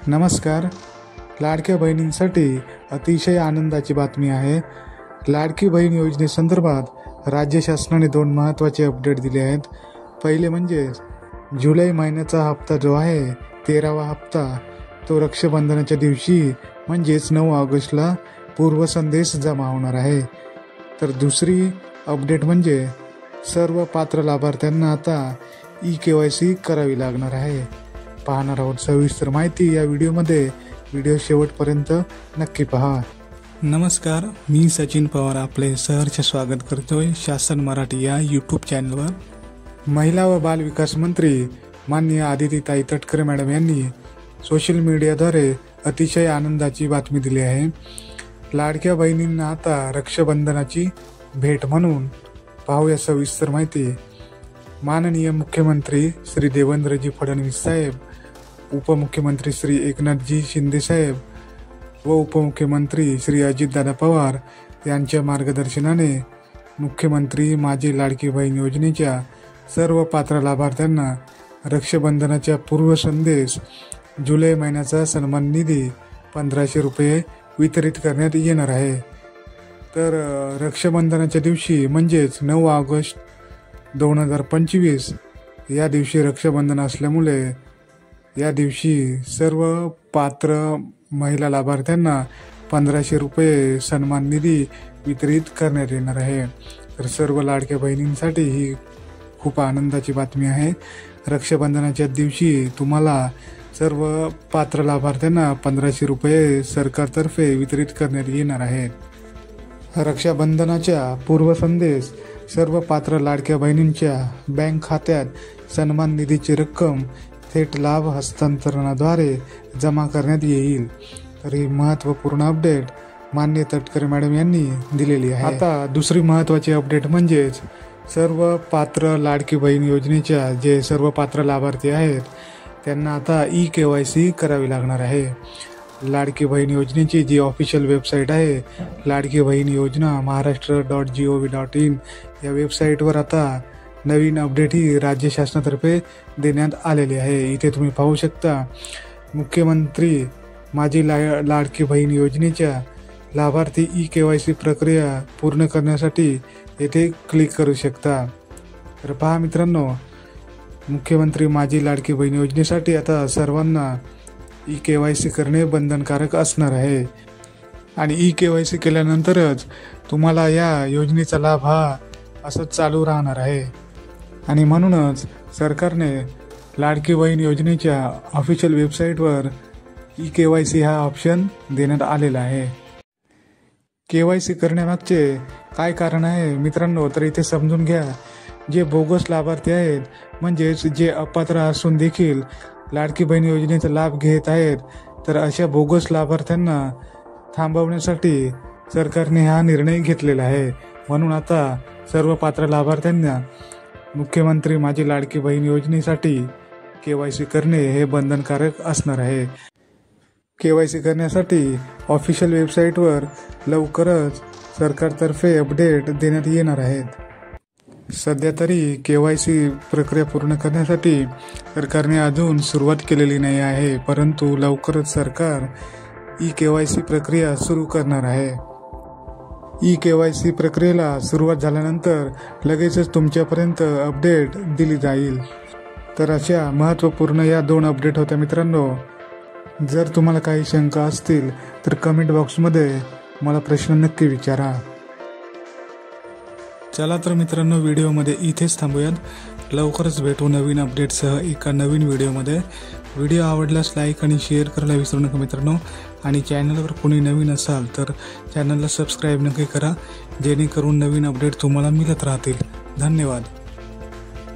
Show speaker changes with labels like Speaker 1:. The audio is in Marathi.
Speaker 1: नमस्कार. लाडक्या बहिणींसाठी अतिशय आनंदाची बातमी आहे. लाडकी बहीण योजनेसंदर्भात राज्य शासनाने 2 महत्त्वाचे अपडेट दिले आहेत. पहिले म्हणजे जुलै महिन्याचा हप्ता जो आहे 13वा हप्ता तो रक्षाबंधनाच्या दिवशी म्हणजेच 9 ऑगस्टला पूर्वसंदेश जमा होणार आहे. तर दुसरी अपडेट म्हणजे सर्व पात्र लाभार्थ्यांना आता EKYC करावी लागणार आहे. पाहणार आहोत सविस्तर माहिती या व्हिडिओमध्ये. व्हिडिओ शेवटपर्यंत नक्की पहा.
Speaker 2: नमस्कार, मी सचिन पवार आपले सहर्ष स्वागत करतोय शासन मराठी या यूट्यूब चॅनलवर.
Speaker 1: महिला व बाल विकास मंत्री माननीय आदितीताई तटकरे मॅडम यांनी सोशल मीडियाद्वारे अतिशय आनंदाची बातमी दिली आहे. लाडक्या बहिणींना आता रक्षाबंधनाची भेट म्हणून पाहूया सविस्तर माहिती. माननीय मुख्यमंत्री श्री देवेंद्रजी फडणवीस साहेब, उपमुख्यमंत्री श्री एकनाथजी शिंदे साहेब व उपमुख्यमंत्री श्री अजितदादा पवार यांच्या मार्गदर्शनाने मुख्यमंत्री माझी लाडकी बहीण योजनेच्या सर्व पात्र लाभार्थ्यांना रक्षाबंधनाच्या पूर्वसंदेश जुलै महिन्याचा सन्मान निधी 1500 रुपये वितरित करण्यात येणार आहे. तर रक्षाबंधनाच्या दिवशी म्हणजेच 9 ऑगस्ट 2025 या दिवशी रक्षाबंधन असल्यामुळे या दिवशी सर्व पात्र महिला लाभार्थ्यांना 1500 रुपये सन्मान निधी वितरित करण्यात येणार आहे. तर सर्व लाडक्या बहिणींसाठी ही खूप आनंदाची बातमी आहे. रक्षाबंधनाच्या दिवशी तुम्हाला सर्व पात्र लाभार्थ्यांना 1500 रुपये सरकारतर्फे वितरित करण्यात येणार आहेत. रक्षाबंधनाच्या पूर्वसंदेश सर्व पात्र लाडक्या बहिणींच्या बँक खात्यात सन्मान निधीची रक्कम थेट लाभ हस्तांतरणाद्वारे जमा करण्यात येईल. तर ही महत्त्वपूर्ण अपडेट माननीय तटकरे मॅडम यांनी दिलेली आहे. आता दुसरी महत्त्वाची अपडेट म्हणजेच सर्व पात्र लाडकी बहीण योजनेच्या जे सर्व पात्र लाभार्थी आहेत त्यांना आता EKYC करावी लागणार आहे. लाडकी बहीण योजनेची जी ऑफिशियल वेबसाईट आहे लाडकी बहीण योजना महाराष्ट्र.gov.in या वेबसाईटवर आता नवीन अपडेट ही राज्य शासनातर्फे देण्यात आलेली आहे. इथे तुम्ही पाहू शकता मुख्यमंत्री माझी लाडकी बहीण योजनेच्या लाभार्थी EKYC प्रक्रिया पूर्ण करण्यासाठी येथे क्लिक करू शकता. तर पहा मित्रांनो, मुख्यमंत्री माझी लाडकी बहीण योजनेसाठी आता सर्वांना EKYC करणे बंधनकारक असणार आहे आणि EKYC केल्यानंतरच तुम्हाला या योजनेचा लाभ हा असंच चालू राहणार आहे. आणि म्हणूनच सरकारने लाडकी बहीण योजनेच्या ऑफिशियल वेबसाईटवर EKYC हा ऑप्शन देण्यात आलेला आहे. KYC करण्यामागचे काय कारण आहे मित्रांनो, तर इथे समजून घ्या. जे बोगस लाभार्थी आहेत म्हणजेच जे अपात्र असून देखील लाडकी बहीण योजनेचा लाभ घेत आहेत, तर अशा बोगस लाभार्थ्यांना थांबवण्यासाठी सरकारने हा निर्णय घेतलेला आहे. म्हणून आता सर्व पात्र लाभार्थ्यांना मुख्यमंत्री माझी लाडकी बहीण योजनेसाठी KYC करणे हे बंधनकारक असणार आहे. KYC करण्यासाठी ऑफिशियल वेबसाईटवर लवकरच सरकारतर्फे अपडेट देण्यात येणार आहेत. सध्या तरी KYC प्रक्रिया पूर्ण करण्यासाठी सरकारने अजून सुरुवात केलेली नाही आहे, परंतु लवकरच सरकार EKYC प्रक्रिया सुरू करणार आहे. EKYC प्रक्रियेला सुरुवात झाल्यानंतर लगेचच तुमच्यापर्यंत अपडेट दिली जाईल. तर अशा महत्त्वपूर्ण या 2 अपडेट होत्या मित्रांनो. जर तुम्हाला काही शंका असतील तर कमेंट बॉक्समध्ये मला प्रश्न नक्की विचारा.
Speaker 2: चला तर मित्रांनो, व्हिडिओमध्ये इथेच थांबूयात. लवकरच भेटू नवीन अपडेटसह एका नवीन व्हिडिओमध्ये. व्हिडिओ आवडल्यास लाईक आणि शेअर करायला विसरू नका मित्रांनो. आणि चॅनलवर कोणी नवीन असाल तर चॅनलला सबस्क्राईब नक्की करा, जेणेकरून नवीन अपडेट तुम्हाला मिळत राहतील. धन्यवाद.